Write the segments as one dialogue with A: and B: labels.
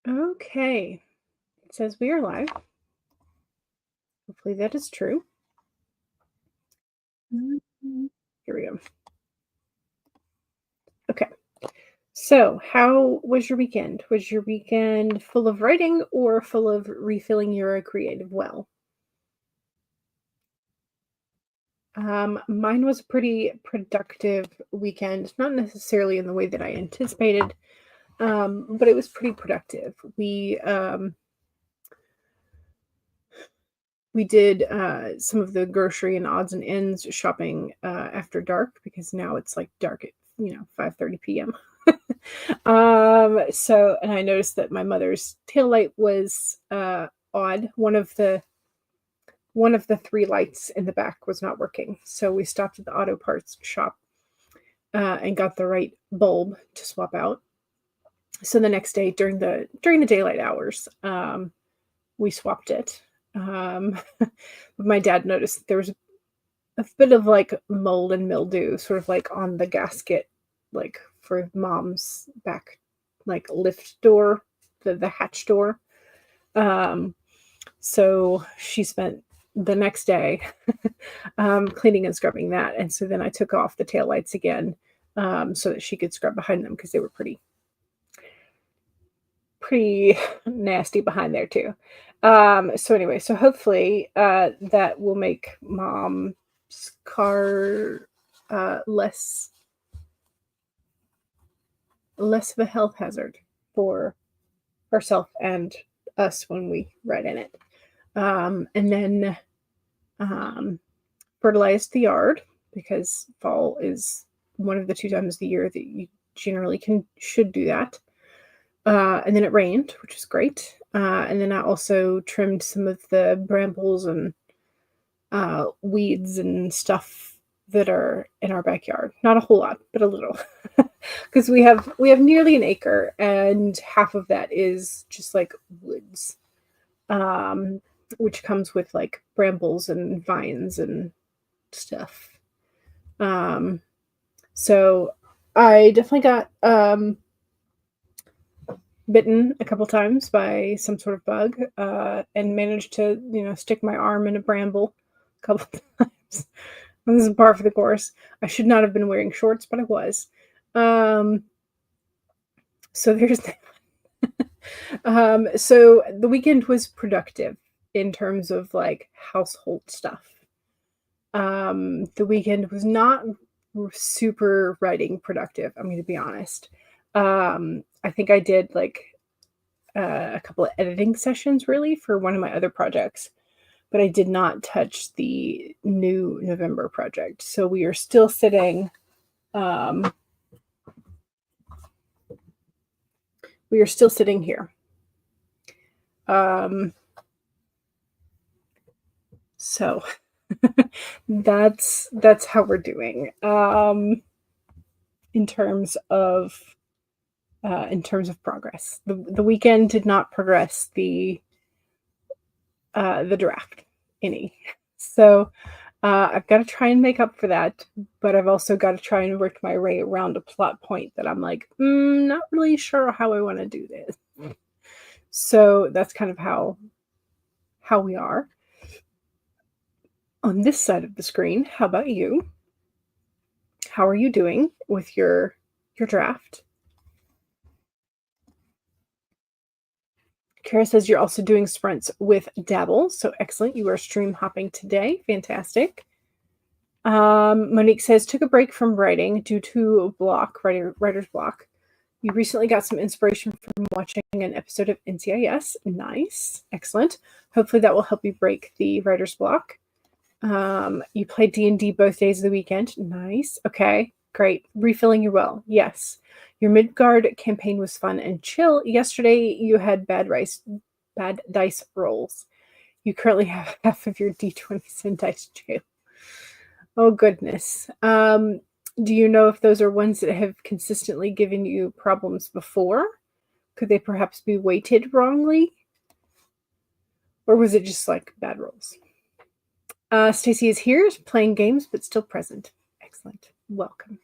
A: Okay. It says we are live. Hopefully that is true. Here we go. Okay. So, how was your weekend? Was your weekend full of writing or full of refilling your creative well? Mine was a pretty productive weekend, not necessarily in the way that I anticipated, but it was pretty productive. We did some of the grocery and odds and ends shopping after dark because now it's like dark at 5:30 p.m. So and I noticed that my mother's tail light was odd. One of the three lights in the back was not working. So we stopped at the auto parts shop and got the right bulb to swap out. So the next day during the daylight hours, we swapped it. My dad noticed that there was a bit of like mold and mildew, sort of like on the gasket, like for mom's back, like lift door, the hatch door. Um, so she spent the next day cleaning and scrubbing that, and so then I took off the tail lights again so that she could scrub behind them because they were pretty nasty behind there too. So anyway, so hopefully that will make mom's car less of a health hazard for herself and us when we ride in it. And then um, fertilize the yard because fall is one of the two times of the year that you generally should do that. And then it rained, which was great. And then I also trimmed some of the brambles and weeds and stuff that are in our backyard. Not a whole lot, but a little, because we have nearly an acre, and half of that is just like woods, um, which comes with like brambles and vines and stuff. Um, so I definitely got bitten a couple times by some sort of bug, and managed to, stick my arm in a bramble a couple times. This is par for the course. I should not have been wearing shorts, but I was. Um, so there's that. So the weekend was productive in terms of like household stuff. The weekend was not super writing productive. I'm going to be honest. I think I did like a couple of editing sessions really for one of my other projects, but I did not touch the new November project. So we are still sitting. Um, we are still sitting here. So that's how we're doing in terms of progress. The weekend did not progress the draft any. So I've got to try and make up for that, but I've also got to try and work my way around a plot point that I'm like, not really sure how I want to do this. So that's kind of how we are on this side of the screen. How about you? How are you doing with your draft? Kara says you're also doing sprints with Dabble. So excellent. You are stream hopping today. Fantastic. Monique says, took a break from writing due to writer's block. You recently got some inspiration from watching an episode of NCIS. Nice. Excellent. Hopefully that will help you break the writer's block. You played D&D both days of the weekend. Nice. Okay, great. Refilling your well. Yes. Your Midgard campaign was fun and chill. Yesterday you had bad dice rolls. You currently have half of your D20s in dice jail. Oh goodness. Do you know if those are ones that have consistently given you problems before? Could they perhaps be weighted wrongly? Or was it just like bad rolls? Stacy is here, playing games, but still present. Excellent. Welcome.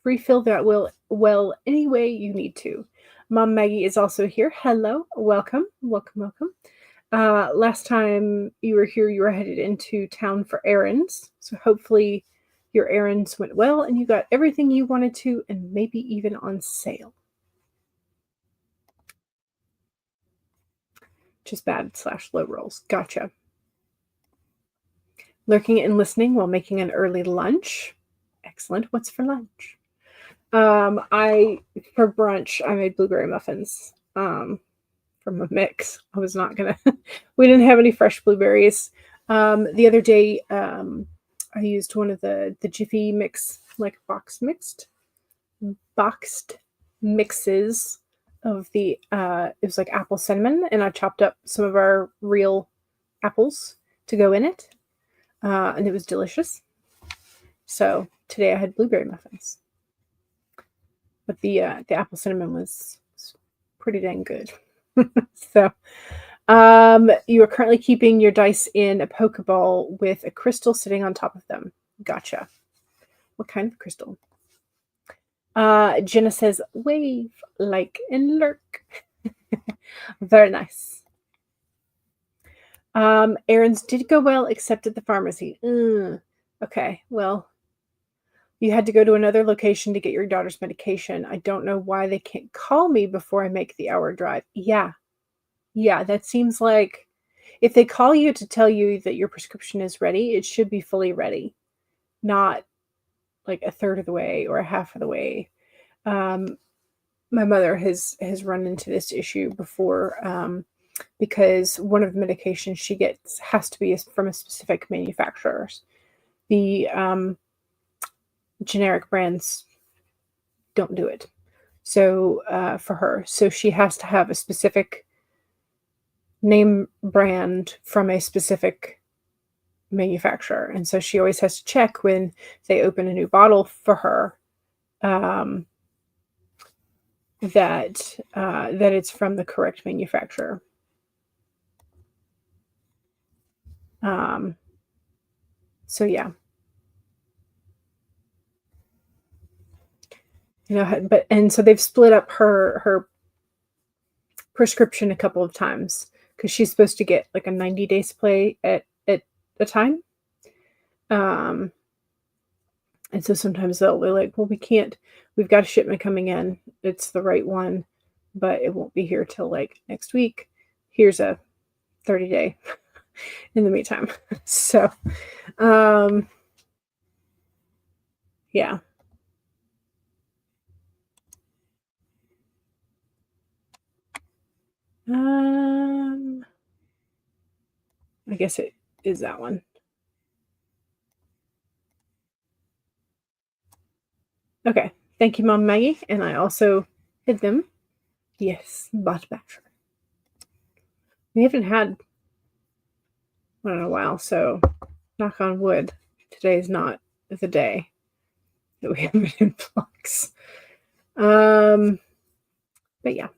A: refill that well any way you need to. Mom Maggie is also here. Hello, welcome, welcome, welcome. Last time you were here, you were headed into town for errands. So hopefully your errands went well and you got everything you wanted to, and maybe even on sale. Just bad / low rolls. Gotcha. Lurking and listening while making an early lunch. Excellent. What's for lunch? For brunch, I made blueberry muffins. From a mix. I was not gonna. We didn't have any fresh blueberries. The other day, I used one of the Jiffy mix, like boxed mixes of the. It was like apple cinnamon, and I chopped up some of our real apples to go in it, and it was delicious. So today I had blueberry muffins, but the apple cinnamon was pretty dang good. So, you are currently keeping your dice in a Pokeball with a crystal sitting on top of them. Gotcha. What kind of crystal? Jenna says, wave, like, and lurk. Very nice. Errands did go well, except at the pharmacy. Okay, well, you had to go to another location to get your daughter's medication. I don't know why they can't call me before I make the hour drive. Yeah, that seems like if they call you to tell you that your prescription is ready, it should be fully ready, not like a third of the way or a half of the way. My mother has run into this issue before, because one of the medications she gets has to be from a specific manufacturer. The generic brands don't do it. So for her, so she has to have a specific name brand from a specific manufacturer, and so she always has to check when they open a new bottle for her that it's from the correct manufacturer. So yeah, and so they've split up her prescription a couple of times because she's supposed to get like a 90-day supply at a time. And so sometimes they'll be like, well, we've got a shipment coming in. It's the right one, but it won't be here till like next week. Here's a 30-day in the meantime. So, yeah. I guess it is that one. Okay. Thank you, Mom Maggie. And I also hid them. Yes, bot battery. We haven't had one in a while, so knock on wood, today is not the day that we have an influx. But yeah.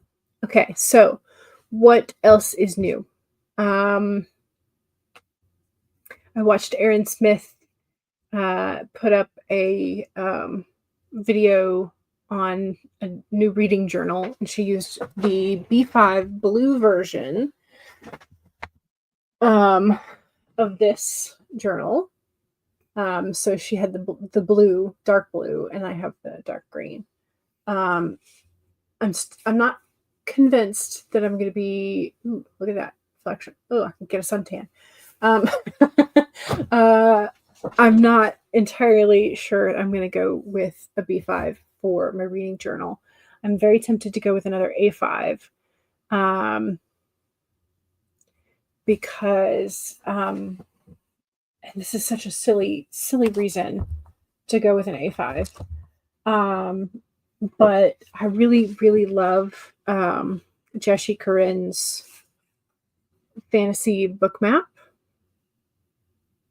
A: Okay, so what else is new? I watched Erin Smith put up a video on a new reading journal, and she used the B5 blue version of this journal. So she had the blue, dark blue, and I have the dark green. I'm not convinced that I'm going to be. Ooh, look at that reflection. Oh, I can get a suntan. I'm not entirely sure I'm going to go with a B5 for my reading journal. I'm very tempted to go with another A5, because and this is such a silly reason to go with an A5. But I really, really love Jeshi Corinne's fantasy book map.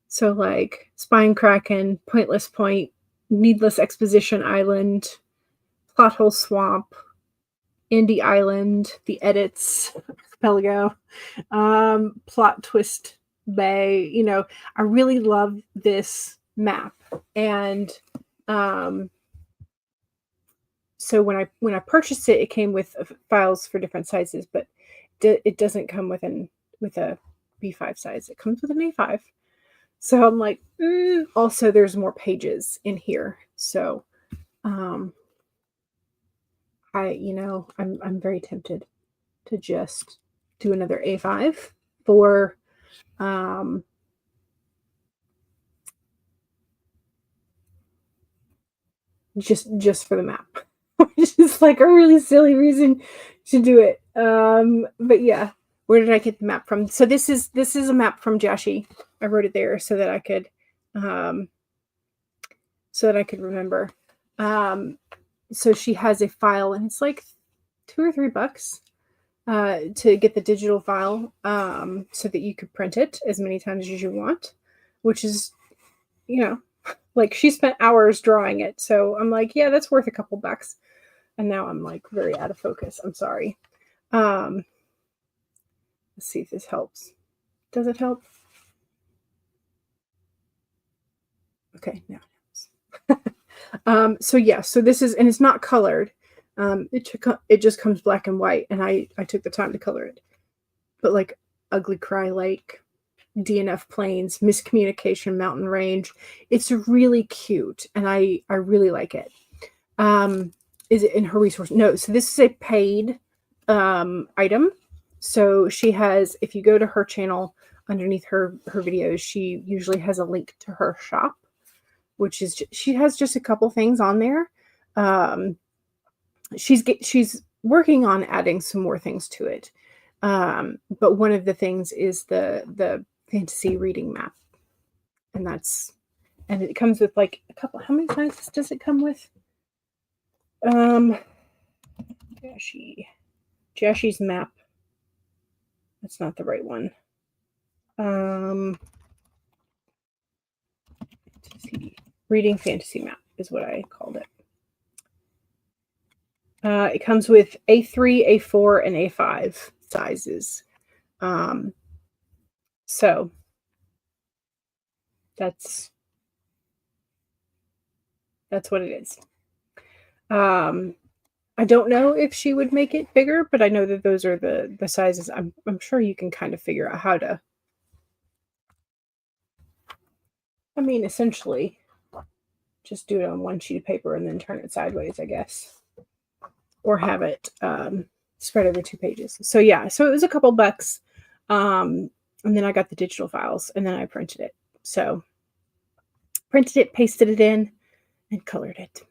A: So like Spine Kraken, Pointless Point, Needless Exposition Island, Plot Hole Swamp, Indie Island, The Edits, Archipelago, Plot Twist Bay. I really love this map. And so when I purchased it, it came with files for different sizes, but it doesn't come with a B5 size. It comes with an A5. So I'm like, also there's more pages in here. So I'm very tempted to just do another A5 for just for the map, which is like a really silly reason to do it. But yeah, where did I get the map from? So this is a map from Jashi. I wrote it there so that I could remember. So she has a file, and it's like $2 or $3 to get the digital file, so that you could print it as many times as you want, which is, like, she spent hours drawing it. So I'm like, yeah, that's worth a couple bucks. And now I'm like very out of focus. I'm sorry. Let's see if this helps. Does it help? Okay, now it helps. So yeah, so this is, and it's not colored. It just comes black and white, and I took the time to color it. But like Ugly Cry Lake, DNF Plains, Miscommunication Mountain Range, it's really cute, and I really like it. Is it in her resource? No. So this is a paid item. So she has, if you go to her channel, underneath her videos, she usually has a link to her shop, which is, she has just a couple things on there. She's working on adding some more things to it. But one of the things is the fantasy reading map. And it comes with like a couple, how many sizes does it come with? Jashi's map. That's not the right one. Reading fantasy map is what I called it. It comes with A3, A4, and A5 sizes. So that's what it is. I don't know if she would make it bigger, but I know that those are the sizes. I'm sure you can kind of figure out how to, I mean, essentially just do it on one sheet of paper and then turn it sideways, I guess. Or have it spread over 2 pages. So yeah, so it was a couple bucks. And then I got the digital files, and then I printed it. So printed it, pasted it in, and colored it.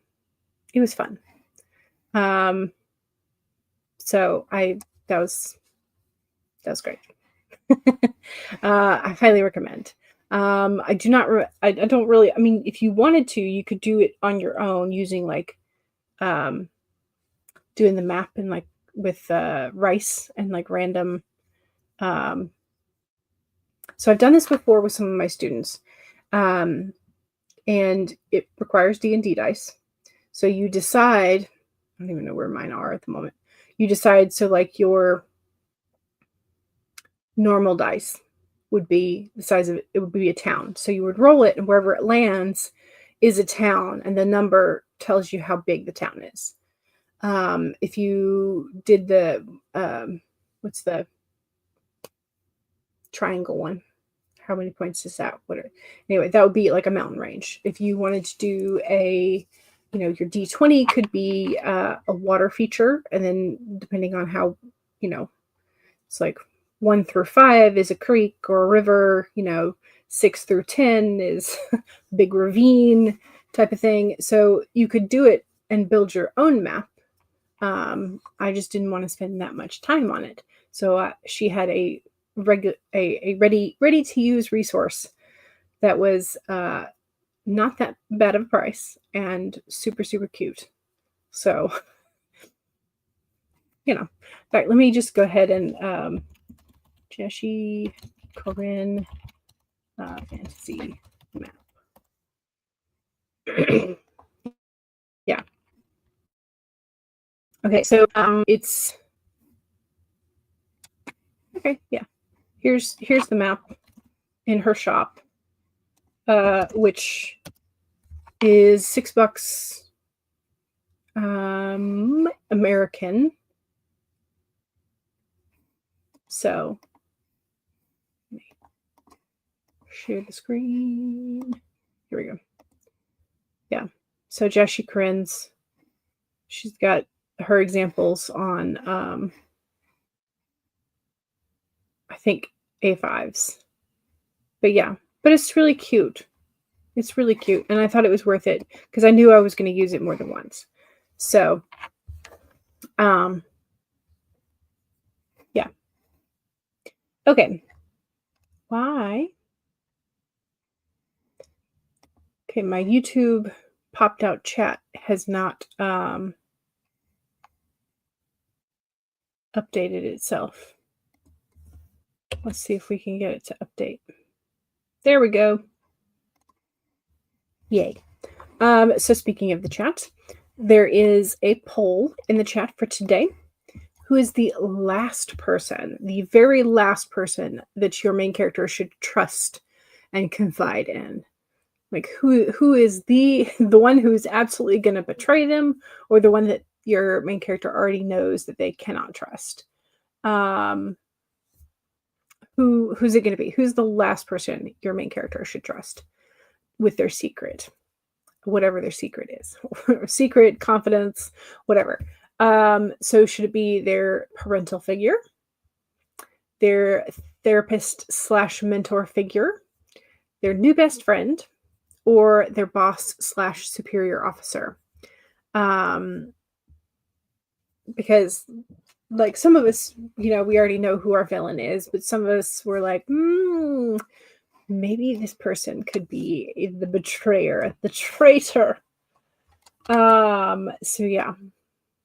A: It was fun. So that was great. I highly recommend. I don't really, I mean, if you wanted to, you could do it on your own using like, doing the map and like with rice and like random. So I've done this before with some of my students, and it requires D&D dice. So you decide, I don't even know where mine are at the moment. You decide, so like your normal dice would be the size of it would be a town. So you would roll it, and wherever it lands is a town, and the number tells you how big the town is. If you did the what's the triangle one? How many points is that? Anyway, that would be like a mountain range. If you wanted to do your D20 could be a water feature, and then depending on how, it's like 1 through 5 is a creek or a river, 6 through 10 is big ravine type of thing. So you could do it and build your own map. I just didn't want to spend that much time on it. So she had a ready to use resource that was not that bad of a price and super, super cute. So, in fact, let me just go ahead and Jashi Corinne fantasy map. Yeah. Okay, so it's okay. Yeah, here's the map in her shop, which is $6 American. So, let me share the screen. Here we go. Yeah. So Jessie Corin's, she's got her examples on, I think A5s. But yeah, but it's really cute. It's really cute. And I thought it was worth it because I knew I was going to use it more than once. So, yeah. Okay. Why? Okay, my YouTube popped out chat has not updated itself. Let's see if we can get it to update. There we go. Yay. So speaking of the chat, there is a poll in the chat for today. Who is the last person, the very last person that your main character should trust and confide in? Like who is the one who's absolutely going to betray them, or the one that your main character already knows that they cannot trust? Who's it going to be? Who's the last person your main character should trust with their secret, whatever their secret is? Secret, confidence, whatever. So should it be their parental figure, their therapist / mentor figure, their new best friend, or their boss / superior officer? Because like some of us, we already know who our villain is, but some of us were like, maybe this person could be the betrayer, the traitor. So yeah,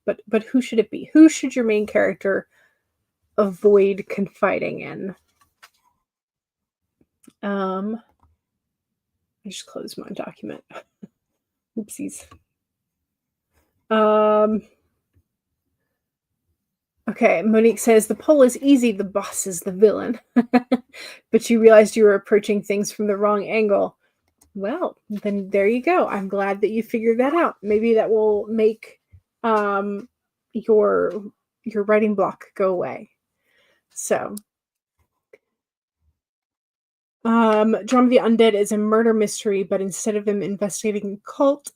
A: but who should it be? Who should your main character avoid confiding in? I just closed my document. Oopsies. Okay, Monique says the poll is easy, the boss is the villain. But you realized you were approaching things from the wrong angle. Well, then there you go. I'm glad that you figured that out. Maybe that will make your writing block go away. So, Drama of the Undead is a murder mystery, but instead of them investigating a cult,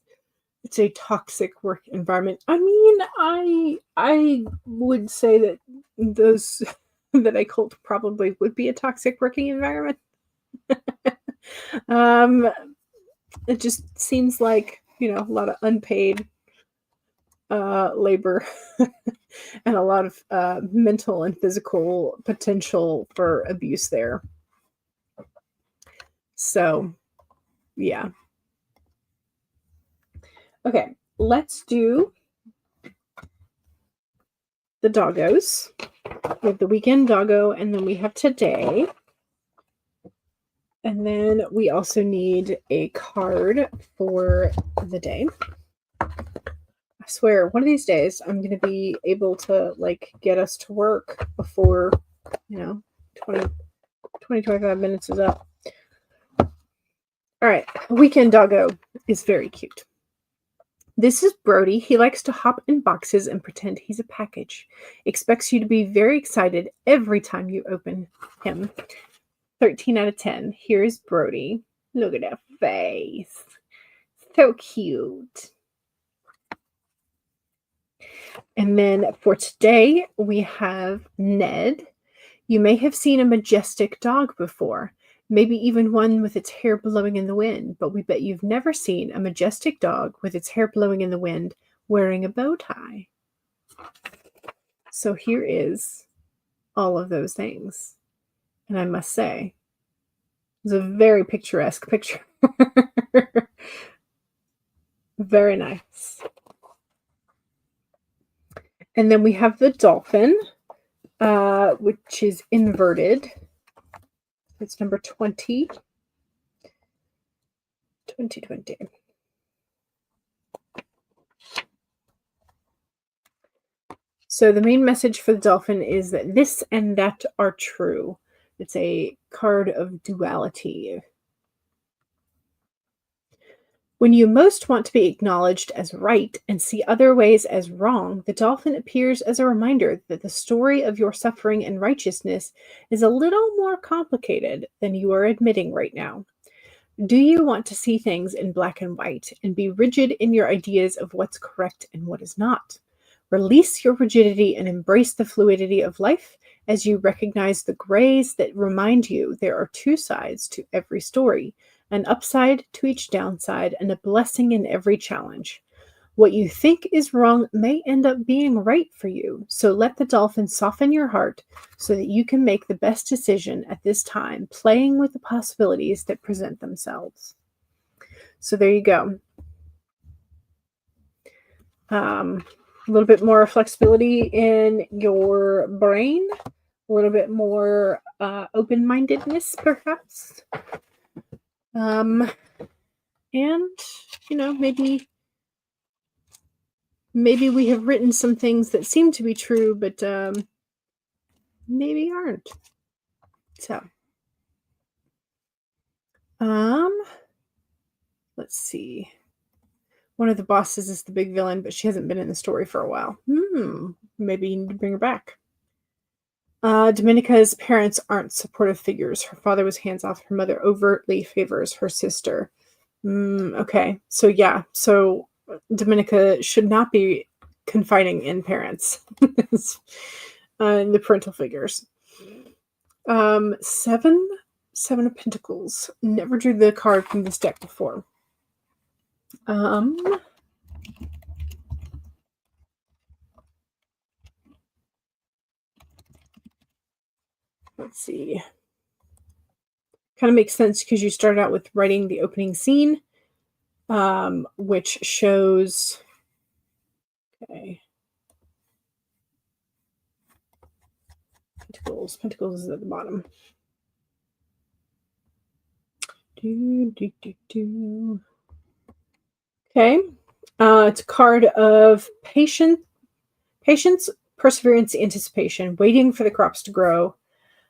A: it's a toxic work environment. I mean, I would say that those that a cult probably would be a toxic working environment. It just seems like, a lot of unpaid labor and a lot of mental and physical potential for abuse there. So, yeah. Okay, let's do the doggos. We have the weekend doggo, and then we have today. And then we also need a card for the day. I swear, one of these days, I'm going to be able to, get us to work before, 20, 25 minutes is up. All right, weekend doggo is very cute. This is Brody. He likes to hop in boxes and pretend he's a package. Expects you to be very excited every time you open him. 13 out of 10. Here's Brody. Look at that face. So cute. And then for today, we have Ned. You may have seen a majestic dog before, maybe even one with its hair blowing in the wind, but we bet you've never seen a majestic dog with its hair blowing in the wind wearing a bow tie. So here is all of those things. And I must say, it's a very picturesque picture. Very nice. And then we have the dolphin, which is inverted. It's number 20. 2020. So the main message for the dolphin is that this and that are true. It's a card of duality. When you most want to be acknowledged as right and see other ways as wrong, the dolphin appears as a reminder that the story of your suffering and righteousness is a little more complicated than you are admitting right now. Do you want to see things in black and white and be rigid in your ideas of what's correct and what is not? Release your rigidity and embrace the fluidity of life as you recognize the grays that remind you there are two sides to every story, an upside to each downside, and a blessing in every challenge. What you think is wrong may end up being right for you, so let the dolphin soften your heart so that you can make the best decision at this time, playing with the possibilities that present themselves. So there you go. A little bit more flexibility in your brain, a little bit more open-mindedness, perhaps. And, maybe we have written some things that seem to be true, but maybe aren't. So, let's see. One of the bosses is the big villain, but she hasn't been in the story for a while. Maybe you need to bring her back. Domenica's parents aren't supportive figures. Her father was hands-off. Her mother overtly favors her sister. Okay. So, yeah. So, Domenica should not be confiding in parents. In the parental figures. Seven of Pentacles. Never drew the card from this deck before. Let's see. Kind of makes sense because you started out with writing the opening scene, which shows. Okay. Pentacles is at the bottom. Okay. It's a card of patience, perseverance, anticipation, waiting for the crops to grow,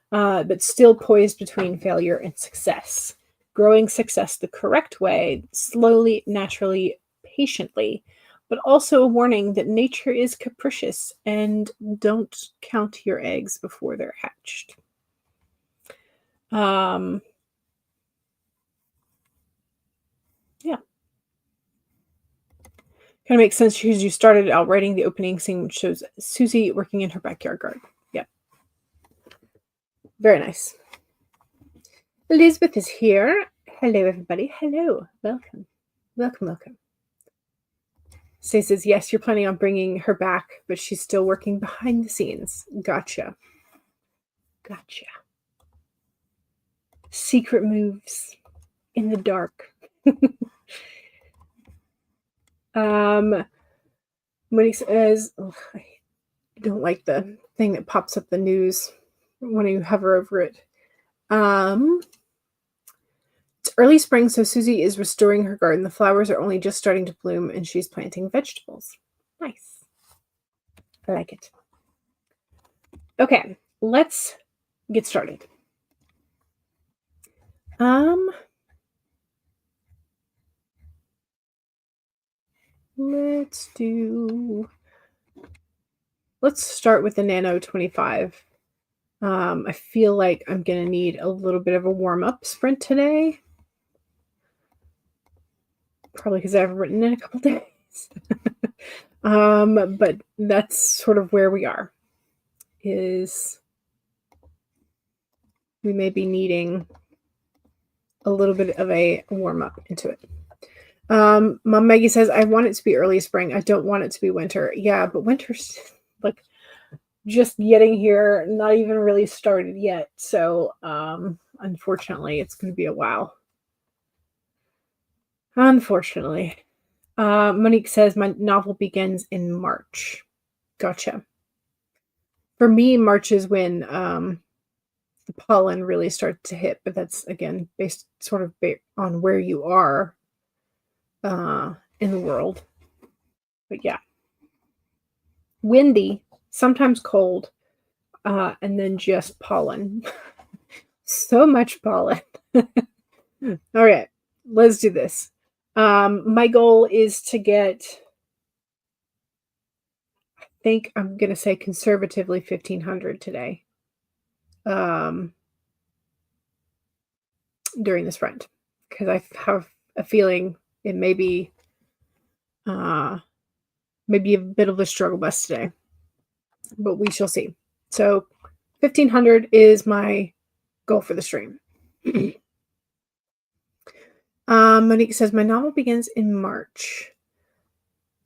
A: but still poised between failure and success. Growing success the correct way, slowly, naturally, patiently, but also a warning that nature is capricious and don't count your eggs before they're hatched. Yeah. Kind of makes sense because you started out writing the opening scene, which shows Susie working in her backyard garden. Yeah. Very nice. Elizabeth is here. Hello, everybody. Hello. Welcome. Welcome. Stacey says, yes, you're planning on bringing her back, but she's still working behind the scenes. Gotcha. Secret moves in the dark. Monique says, I don't like the thing that pops up the news when you hover over it. It's early spring, so Susie is restoring her garden. The flowers are only just starting to bloom, and she's planting vegetables. Nice. I like it. Okay, let's get started. Let's start with the Nano 25. I feel like I'm going to need a little bit of a warm-up sprint today. Probably because I haven't written in a couple days. But that's sort of where we are. Is we may be needing a little bit of a warm-up into it. Mom Maggie says, I want it to be early spring. I don't want it to be winter. Yeah, but winter's like just getting here, not even really started yet. So unfortunately, it's going to be a while. Unfortunately. Monique says, my novel begins in March. Gotcha. For me, March is when the pollen really starts to hit, but that's, again, based on where you are in the world. But yeah. Windy, sometimes cold, and then just pollen. So much pollen. All right, let's do this. My goal is to get, I think I'm gonna say conservatively 1,500 today, um, during the sprint, because I have a feeling it may be, uh, maybe a bit of a struggle bus today, but we shall see. So 1,500 is my goal for the stream. Monique says, my novel begins in March.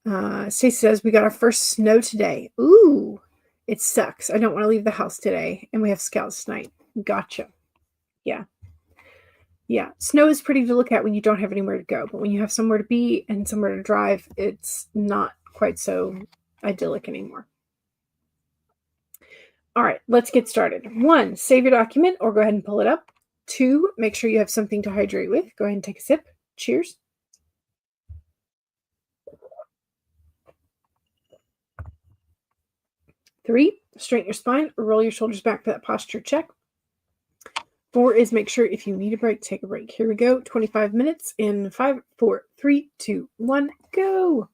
A: Stacey says, we got our first snow today. Ooh, it sucks. I don't want to leave the house today. And we have scouts tonight. Gotcha. Yeah. Yeah. Snow is pretty to look at when you don't have anywhere to go. But when you have somewhere to be and somewhere to drive, it's not quite so idyllic anymore. All right, let's get started. 1, save your document or go ahead and pull it up. 2, make sure you have something to hydrate with. Go ahead and take a sip. Cheers. 3, straighten your spine, roll your shoulders back for that posture check. 4 is make sure if you need a break, take a break. Here we go. 25 minutes in 5, 4, 3, 2, 1, go.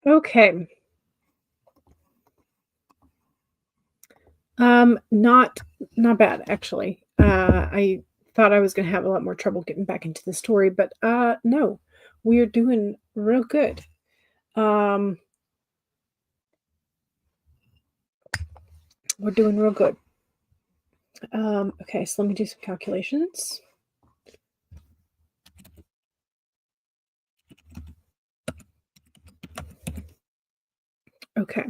A: Okay. Not bad actually. I thought I was gonna have a lot more trouble getting back into the story, but no, we're doing real good. Um, we're doing real good. Okay, so let me do some calculations. Okay,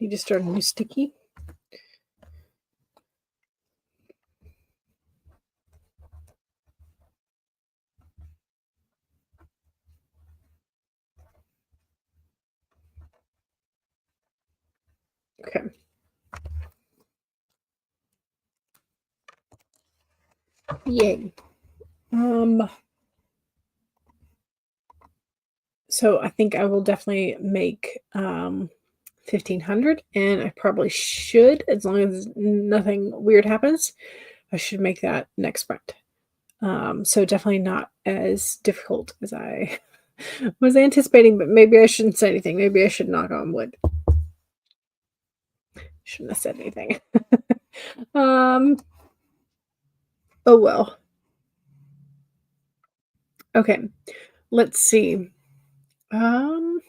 A: need to start a new sticky. Okay. Yay. So I think I will definitely make 1500, and I probably should, as long as nothing weird happens, I should make that next sprint. So definitely not as difficult as I was anticipating, but maybe I shouldn't say anything. Maybe I should knock on wood. Shouldn't have said anything. um, oh well. Okay, let's see. Um,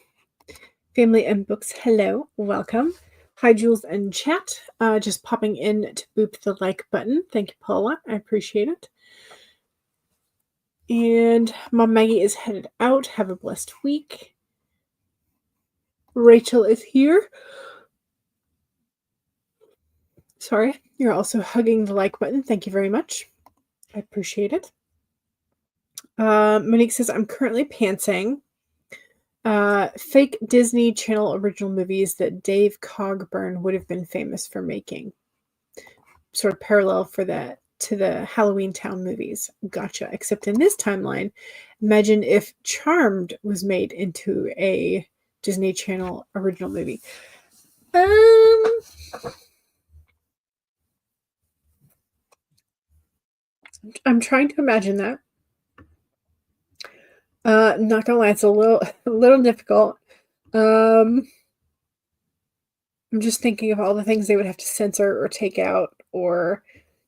A: Family and books, hello, welcome. Hi, Jules and chat. Just popping in to boop the like button. Thank you, Paula. I appreciate it. And Mom Maggie is headed out. Have a blessed week. Rachel is here. Sorry, you're also hugging the like button. Thank you very much. I appreciate it. Monique says, I'm currently pantsing. Fake Disney Channel original movies that Dave Cogburn would have been famous for making. Sort of parallel for that to the Halloween Town movies. Gotcha. Except in this timeline, imagine if Charmed was made into a Disney Channel original movie. I'm trying to imagine that. Not gonna lie, it's a little difficult. I'm just thinking of all the things they would have to censor or take out, or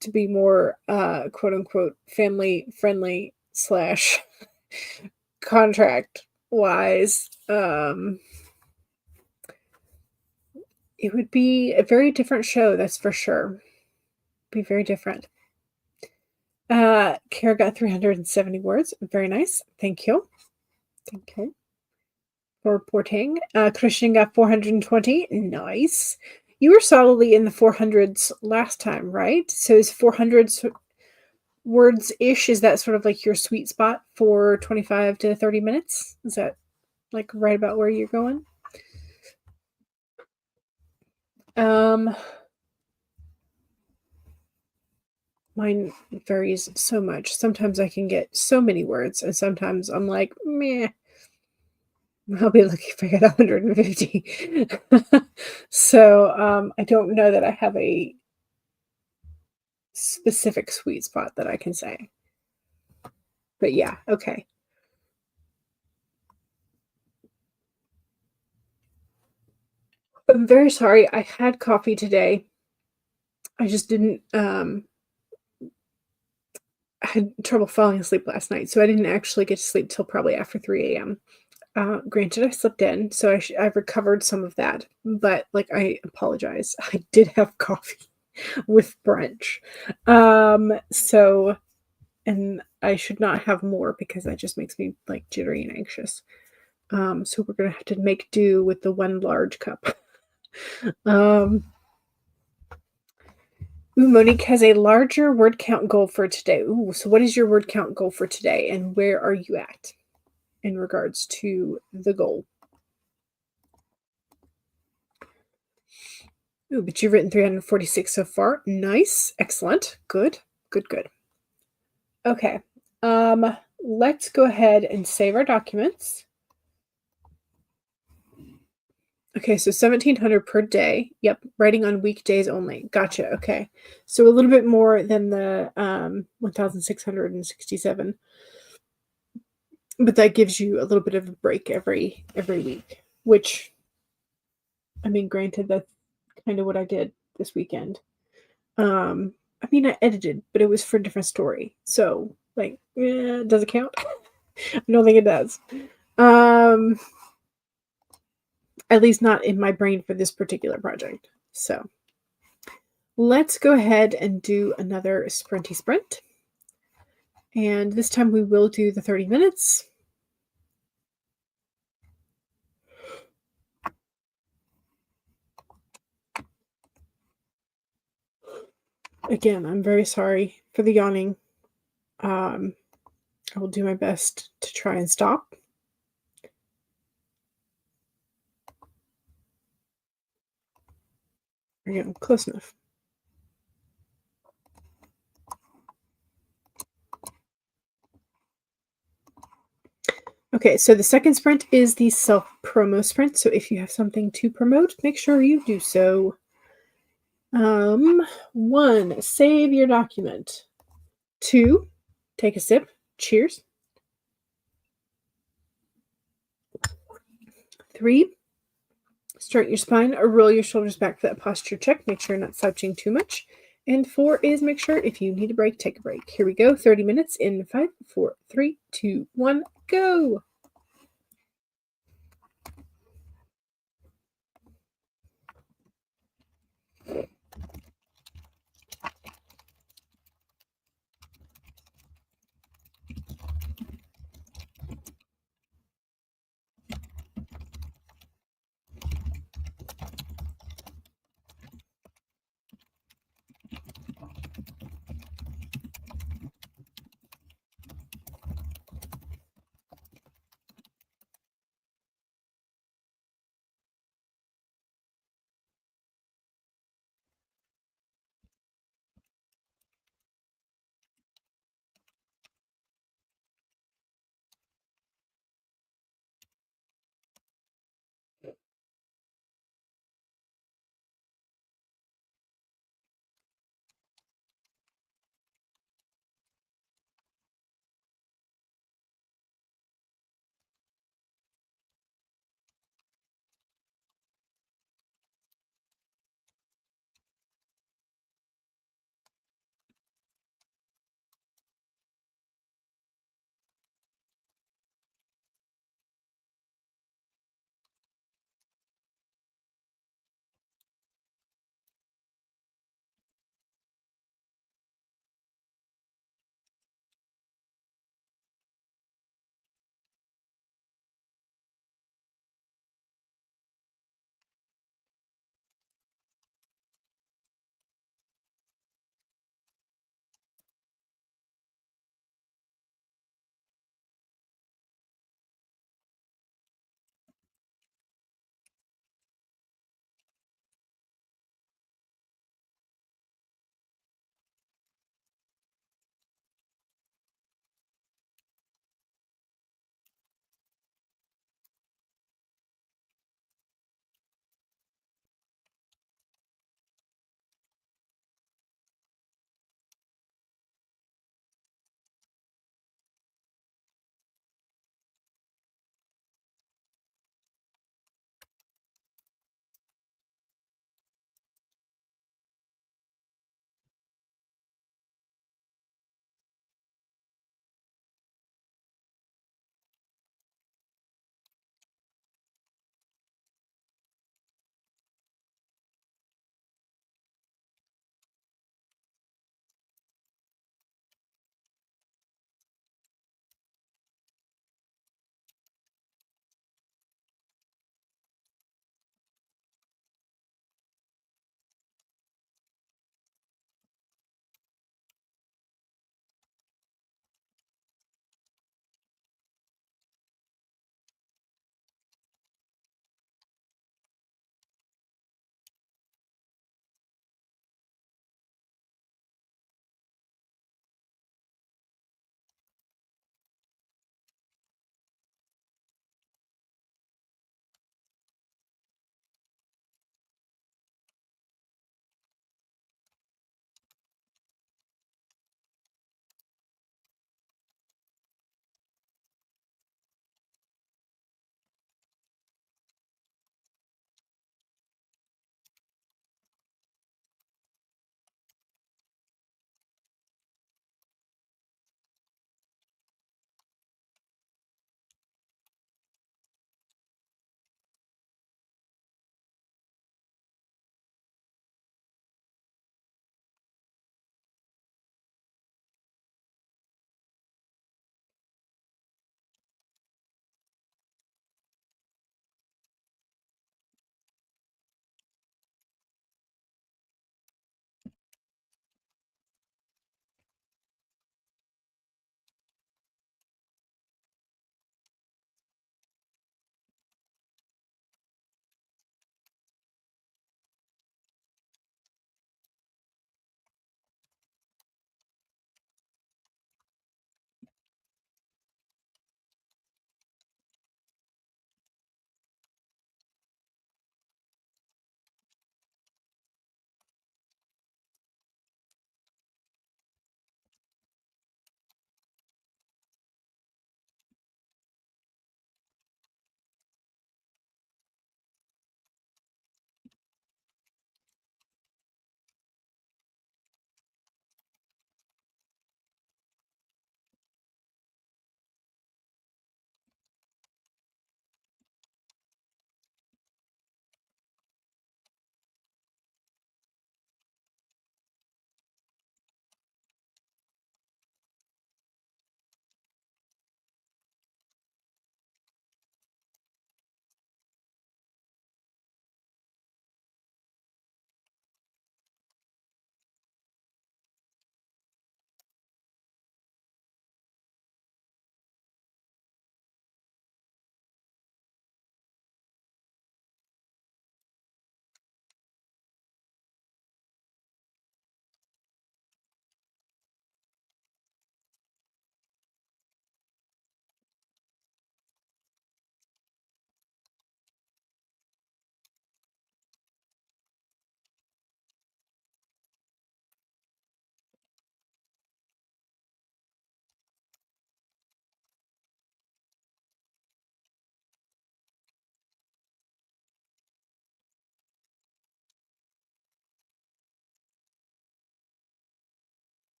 A: to be more quote unquote family friendly slash contract wise. It would be a very different show, that's for sure. Be very different. Kara got 370 words. Very nice. Thank you. Thank you for reporting. Christian got 420. Nice. You were solidly in the 400s last time, right? So is 400 words-ish, is that sort of like your sweet spot for 25 to 30 minutes? Is that like right about where you're going? Mine varies so much. Sometimes I can get so many words, and sometimes I'm like, meh. I'll be lucky if I get 150. So I don't know that I have a specific sweet spot that I can say. But yeah, okay. I'm very sorry. I had coffee today. I just didn't I had trouble falling asleep last night, so I didn't actually get to sleep till probably after 3 a.m. Granted, I slept in, so I've recovered some of that, but like, I apologize. I did have coffee with brunch. So, and I should not have more because that just makes me like jittery and anxious. So we're gonna have to make do with the one large cup. Monique has a larger word count goal for today. Ooh, so what is your word count goal for today, and where are you at in regards to the goal? Ooh, but you've written 346 so far. Nice. Excellent. Good. Good, good. Okay. Let's go ahead and save our documents. Okay, so 1,700 per day. Yep, writing on weekdays only. Gotcha. Okay. So a little bit more than the 1,667. But that gives you a little bit of a break every week, which, I mean, granted, that's kind of what I did this weekend. I mean, I edited, but it was for a different story. So, like, does it count? I don't think it does. Um, at least not in my brain for this particular project. So, let's go ahead and do another sprinty sprint. And this time we will do the 30 minutes. Again, I'm very sorry for the yawning. I will do my best to try and stop. There you go, close enough. Okay, so the second sprint is the self-promo sprint. So if you have something to promote, make sure you do so. 1, save your document. 2, take a sip. Cheers. 3, straighten your spine or roll your shoulders back for that posture check. Make sure you're not slouching too much. And 4 is make sure if you need a break, take a break. Here we go. 30 minutes in 5, 4, 3, 2, 1, go.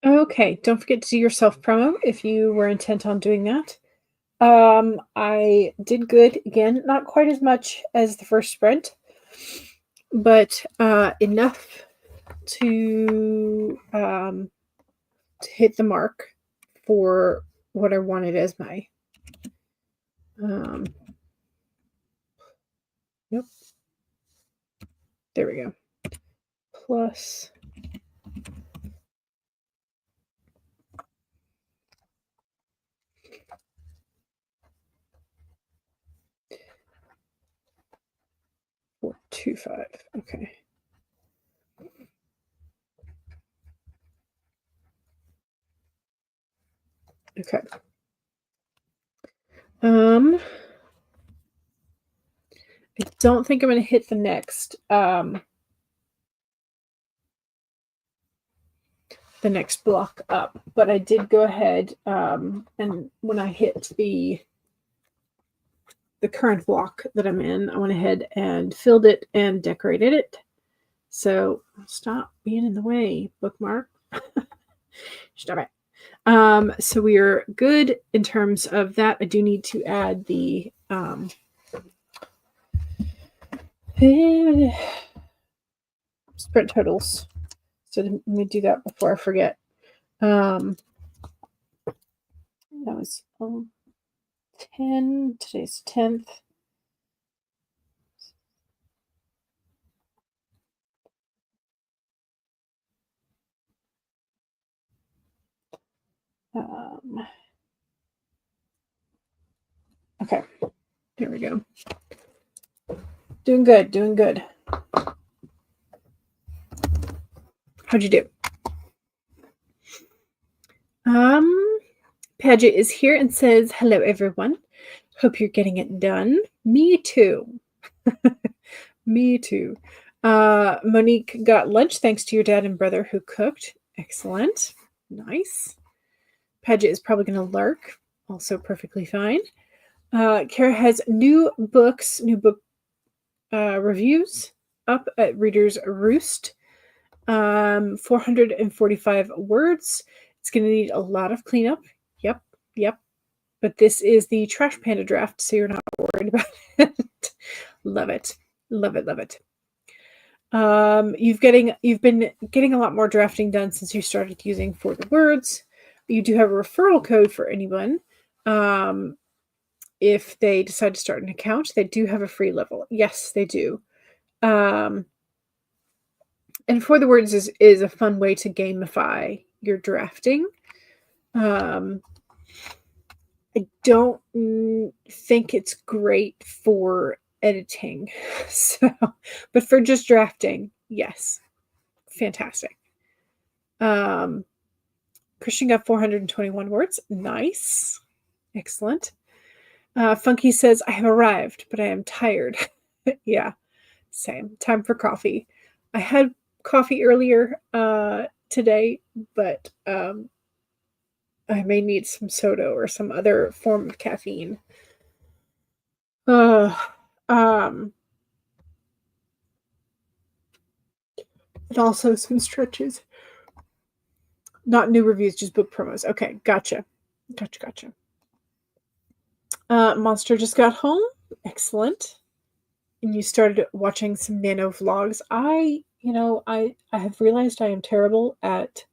A: Okay, don't forget to do your self promo if you were intent on doing that. I did good again, not quite as much as the first sprint, but enough to hit the mark for what I wanted as my nope. There we go. Plus $4.25. Okay. Okay. I don't think I'm going to hit the next block up, but I did go ahead and when I hit the current block that I'm in, I went ahead and filled it and decorated it. So stop being in the way, bookmark. Stop it. So we are good in terms of that. I do need to add the sprint totals. So let me do that before I forget. That was 10. Today's 10th. Okay, there we go. Doing good, doing good. How'd you do? Paget is here and says, hello, everyone. Hope you're getting it done. Me too. Me too. Monique got lunch thanks to your dad and brother who cooked. Excellent. Nice. Paget is probably going to lurk. Also perfectly fine. Kara has new book reviews up at Reader's Roost. 445 words. It's going to need a lot of cleanup. Yep. But this is the Trash Panda draft, so you're not worried about it. Love it. You've been getting a lot more drafting done since you started using For the Words. You do have a referral code for anyone. If they decide to start an account, they do have a free level. Yes, they do. And For the Words is a fun way to gamify your drafting. I don't think it's great for editing, but for just drafting, yes, fantastic. Christian got 421 words. Nice. Excellent. Funky says, I have arrived, but I am tired. Yeah, same. Time for coffee. I had coffee earlier today, but I may need some soda or some other form of caffeine. And also some stretches. Not new reviews, just book promos. Okay, gotcha. Monster just got home. Excellent. And you started watching some Nano vlogs. I have realized I am terrible at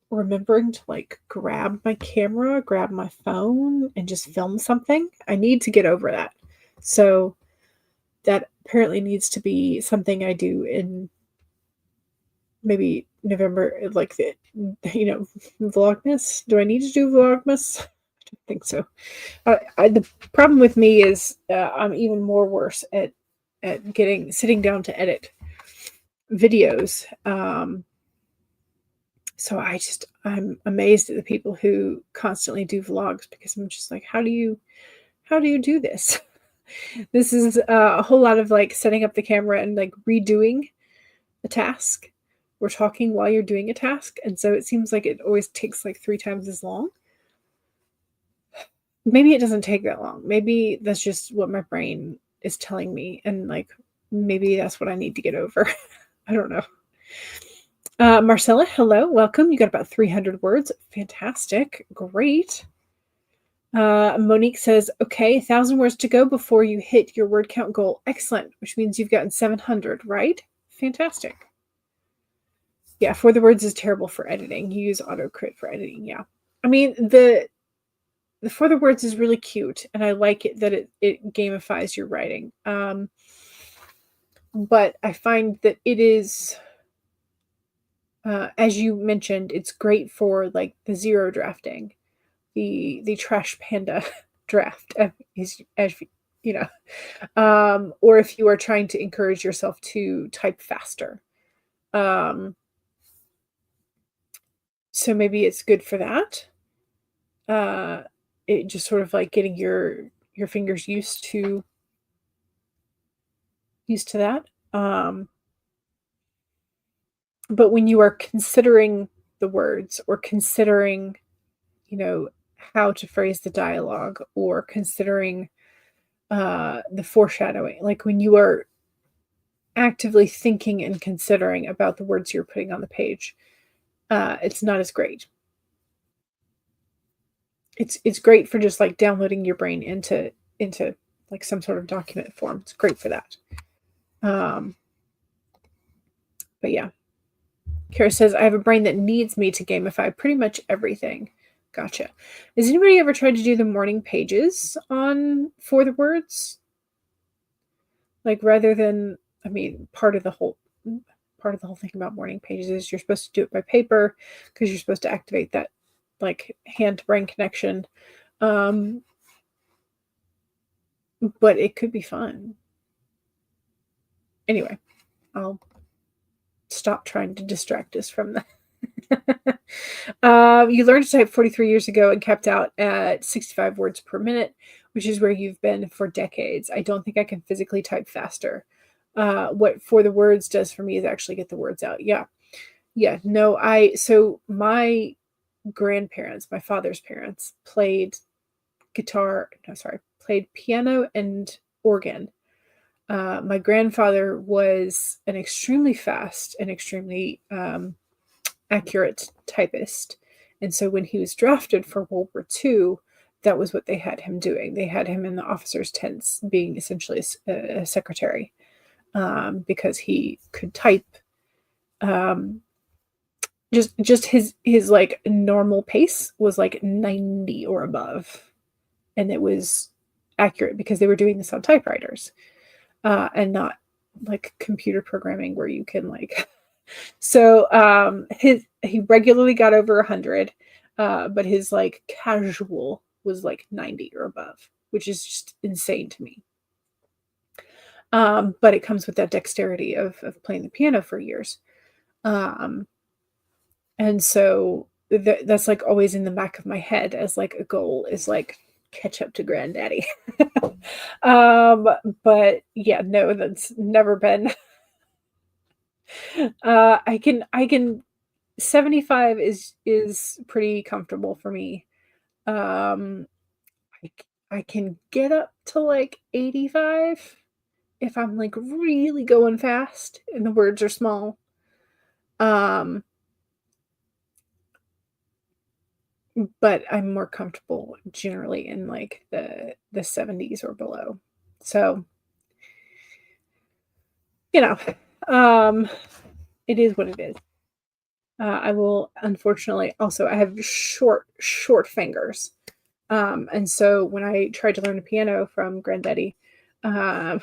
A: remembering to like grab my camera, grab my phone, and just film something. I need to get over that. So that apparently needs to be something I do in maybe November, like the Vlogmas. Do I need to do Vlogmas? I don't think so. The problem with me is I'm even more worse at sitting down to edit videos. So I'm amazed at the people who constantly do vlogs, because I'm just like, how do you do this? This is a whole lot of like setting up the camera and like redoing a task. We're talking while you're doing a task, and so it seems like it always takes like 3 times as long. Maybe it doesn't take that long. Maybe that's just what my brain is telling me, and like maybe that's what I need to get over. I don't know. Marcella, hello, welcome. You got about 300 words. Fantastic. Great. Monique says, okay, 1,000 words to go before you hit your word count goal. Excellent, which means you've gotten 700, right? Fantastic. Yeah, For the Words is terrible for editing. You use AutoCrit for editing, yeah. I mean, the For the Words is really cute, and I like it that it gamifies your writing. But I find that it is, as you mentioned, it's great for like the zero drafting, the trash panda draft, as you know, or if you are trying to encourage yourself to type faster. So maybe it's good for that. It just sort of like getting your fingers used to that. But when you are considering the words or considering, you know, how to phrase the dialogue or considering the foreshadowing, like when you are actively thinking and considering about the words you're putting on the page, it's not as great. It's great for just like downloading your brain into like some sort of document form. It's great for that. Um, but yeah. Kara says, I have a brain that needs me to gamify pretty much everything. Gotcha. Has anybody ever tried to do the morning pages on For the Words? Like rather than, I mean, part of the whole thing about morning pages is you're supposed to do it by paper because you're supposed to activate that like hand to brain connection. But it could be fun. Anyway, I'll stop trying to distract us from that. You learned to type 43 years ago and kept out at 65 words per minute, which is where you've been for decades. I don't think I can physically type faster. What For the Words does for me is actually get the words out. Yeah. No, so my grandparents, my father's parents, played piano and organ. My grandfather was an extremely fast and extremely accurate typist. And so when he was drafted for World War II, that was what they had him doing. They had him in the officers' tents being essentially a secretary because he could type just his like normal pace was like 90 or above, and it was accurate because they were doing this on typewriters and not like computer programming where you can like so he regularly got over 100, but his like casual was like 90 or above, which is just insane to me. But it comes with that dexterity of playing the piano for years. And so that's like always in the back of my head as like a goal is like catch up to granddaddy. But yeah, no, that's never been. I can 75 is pretty comfortable for me. Um, I can get up to like 85 if I'm like really going fast and the words are small. Um, but I'm more comfortable generally in like the 70s or below. So, you know, um, it is what it is. I will unfortunately also I have short fingers. And so when I tried to learn the piano from Granddaddy, um,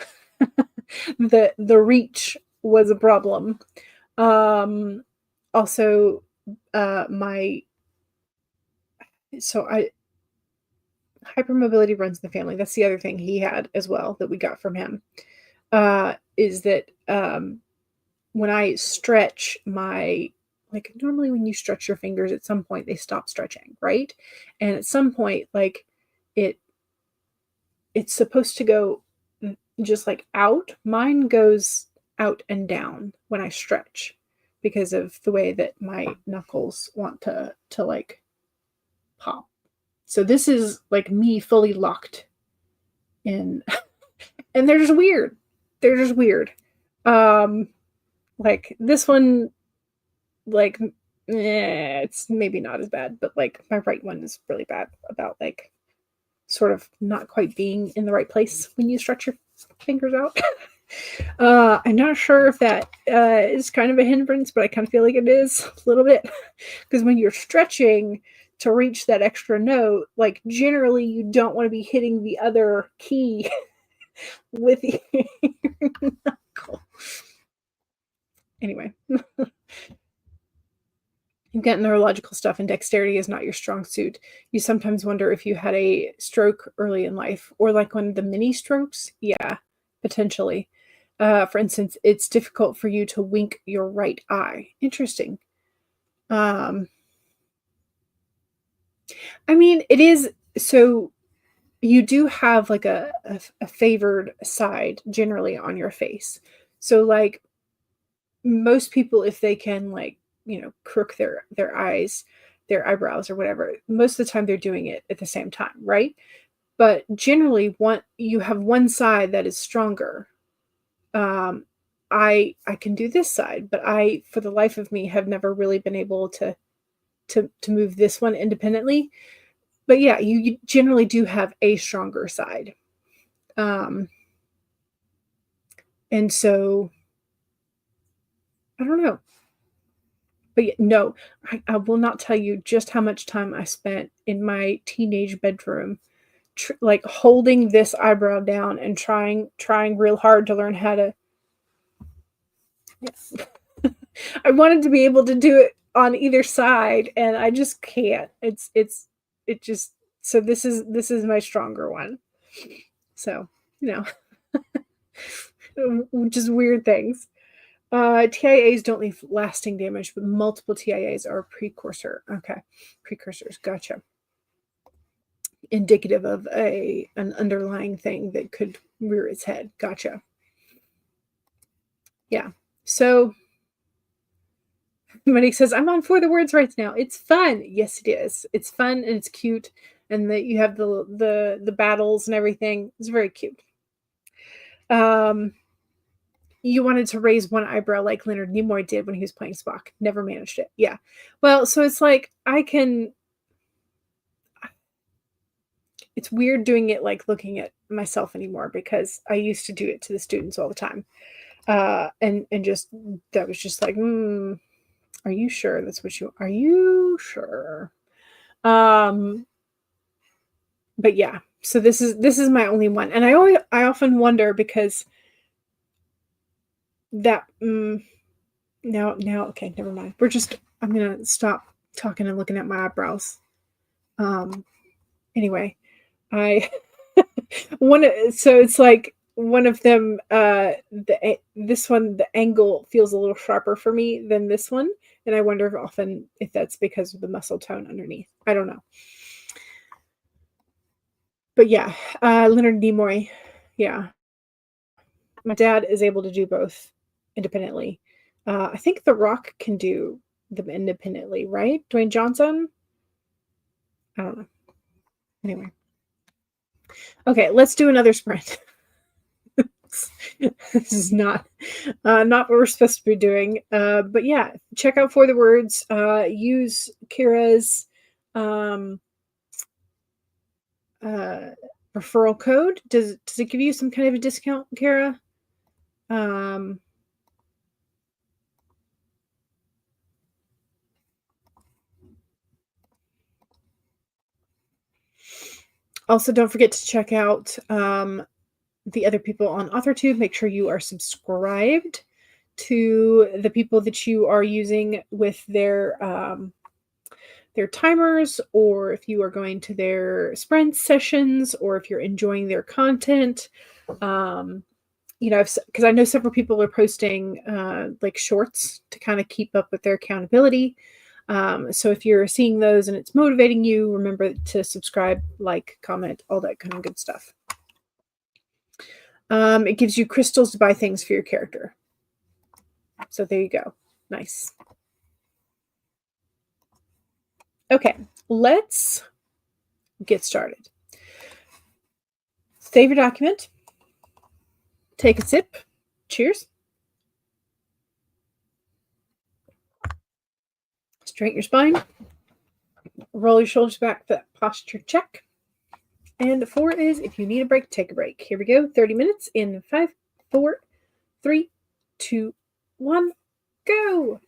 A: the reach was a problem. Also, my so I hypermobility runs in the family. That's the other thing he had as well that we got from him. Is that when I stretch my like normally when you stretch your fingers at some point they stop stretching, right? And at some point like it it's supposed to go just like out. Mine goes out and down when I stretch because of the way that my knuckles want to like pop. So this is like me fully locked in and they're just weird. They're just weird. Um like this one like, it's maybe not as bad, but like my right one is really bad about like sort of not quite being in the right place when you stretch your fingers out. I'm not sure if that is kind of a hindrance, but I kind of feel like it is a little bit, because when you're stretching to reach that extra note, like generally you don't want to be hitting the other key with your knuckle. Anyway, you've got neurological stuff, and dexterity is not your strong suit. You sometimes wonder if you had a stroke early in life, or like one of the mini strokes. Yeah, potentially. For instance, it's difficult for you to wink your right eye. Interesting. Um, I mean, it is so you do have like a favored side generally on your face. So like most people, if they can like, crook their eyes, their eyebrows or whatever, most of the time they're doing it at the same time, right? But generally one you have one side that is stronger. Um I can do this side, but I for the life of me have never really been able to move this one independently. But yeah, you generally do have a stronger side. Um and so I don't know. But no, I will not tell you just how much time I spent in my teenage bedroom, like holding this eyebrow down and trying real hard to learn how to. Yes. I wanted to be able to do it on either side, and I just can't. It just so this is my stronger one. So you just weird things. TIAs don't leave lasting damage, but multiple TIAs are a precursor. Okay, precursors. Gotcha. Indicative of an underlying thing that could rear its head. Gotcha. Yeah. So Monique says, I'm on For the Words right now. It's fun. Yes, it is. It's fun and it's cute. And that you have the battles and everything. It's very cute. You wanted to raise one eyebrow like Leonard Nimoy did when he was playing Spock. Never managed it. Yeah. Well, so it's like it's weird doing it like looking at myself anymore, because I used to do it to the students all the time. And just that was just like, are you sure that's what are you sure? But yeah, so this is my only one. And I often wonder, because that now okay, never mind. I'm gonna stop talking and looking at my eyebrows. Anyway, I so it's like one of them, this one, the angle feels a little sharper for me than this one, and I wonder often if that's because of the muscle tone underneath. I don't know. But yeah, Leonard Nimoy, yeah. My dad is able to do both independently. I think The Rock can do them independently, right? Dwayne Johnson? I don't know. Anyway. Okay, let's do another sprint. This is not what we're supposed to be doing. But yeah, check out For the Words. Use Kira's referral code. Does it give you some kind of a discount, Kira? Also, don't forget to check out the other people on authortube. Make sure you are subscribed to the people that you are using with their timers, or if you are going to their sprint sessions, or if you're enjoying their content. Because I know several people are posting like shorts to kind of keep up with their accountability. So if you're seeing those and it's motivating you, remember to subscribe, like, comment, all that kind of good stuff. It gives you crystals to buy things for your character. So there you go. Nice. Okay, let's get started. Save your document. Take a sip. Cheers. Straighten your spine. Roll your shoulders back for that posture check. And 4 is if you need a break, take a break. Here we go. 30 minutes in 5, 4, 3, 2, 1, go.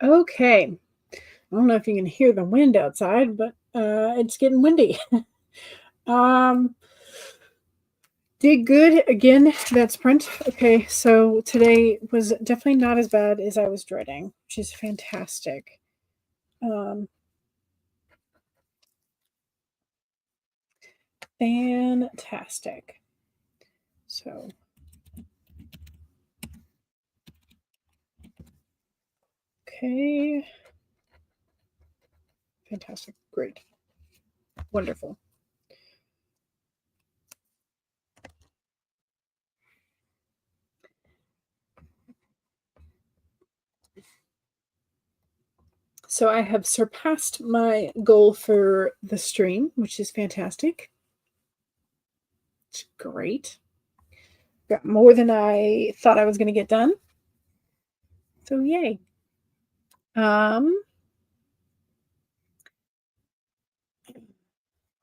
A: Okay. I don't know if you can hear the wind outside, but it's getting windy. um, did good again. That sprint. Okay, so today was definitely not as bad as I was dreading, which is fantastic. Um, fantastic. So, okay. Fantastic. Great. Wonderful. So I have surpassed my goal for the stream, which is fantastic. It's great. Got more than I thought I was going to get done. So yay.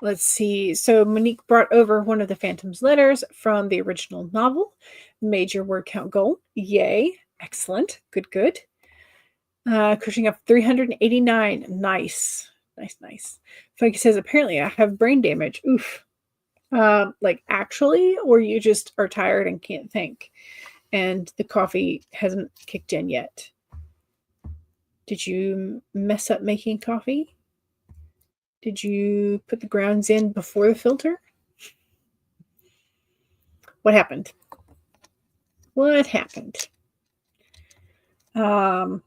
A: Let's see. So Monique brought over one of the Phantom's letters from the original novel. Major word count goal. Yay. Excellent. Good, good. Crushing up 389. Nice. Nice, nice. Frankie says, apparently I have brain damage. Oof. Like actually, or you just are tired and can't think, and the coffee hasn't kicked in yet. Did you mess up making coffee? Did you put the grounds in before the filter? What happened? What happened? I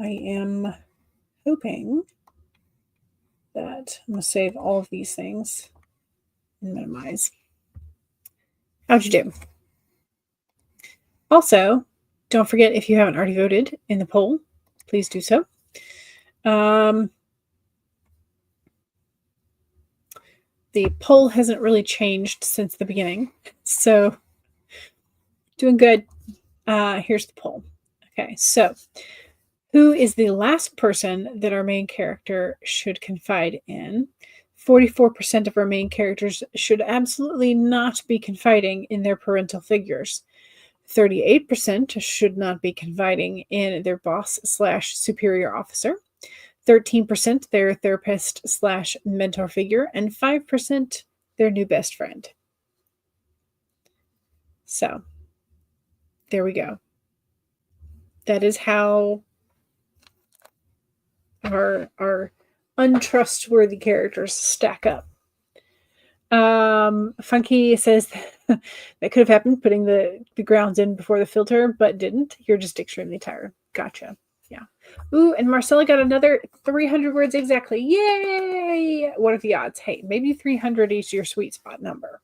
A: am hoping that I'm going to save all of these things and minimize. How'd you do? Also, don't forget, if you haven't already voted in the poll, please do so. The poll hasn't really changed since the beginning, so doing good. Here's the poll. Okay, so who is the last person that our main character should confide in? 44% of our main characters should absolutely not be confiding in their parental figures. 38% should not be confiding in their boss / superior officer. 13% their therapist / mentor figure, and 5% their new best friend. So, there we go. That is how our untrustworthy characters stack up. Funky says that could have happened, putting the grounds in before the filter, but didn't. You're just extremely tired. Gotcha. Yeah. Ooh, and Marcella got another 300 words exactly. Yay! What are the odds? Hey, maybe 300 is your sweet spot number.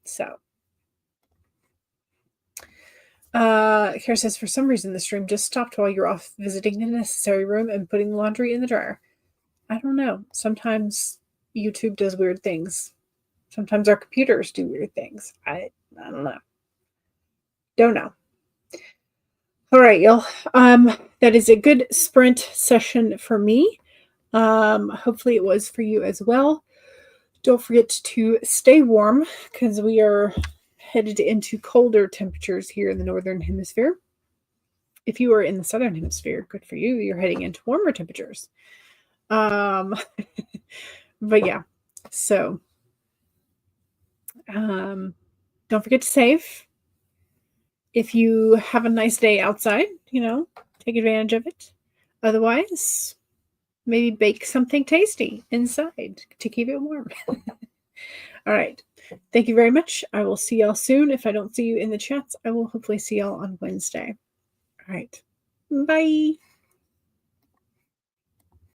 A: So, Kara says, for some reason, the stream just stopped while you're off visiting the necessary room and putting the laundry in the dryer. I don't know. Sometimes YouTube does weird things. Sometimes our computers do weird things. I don't know. Don't know. All right, y'all. That is a good sprint session for me. Hopefully it was for you as well. Don't forget to stay warm because we are headed into colder temperatures here in the Northern Hemisphere. If you are in the Southern Hemisphere, good for you. You're heading into warmer temperatures. But yeah, so don't forget to save. If you have a nice day outside, take advantage of it. Otherwise, maybe bake something tasty inside to keep it warm. All right. Thank you very much. I will see y'all soon. If I don't see you in the chats, I will hopefully see y'all on Wednesday. All right. Bye.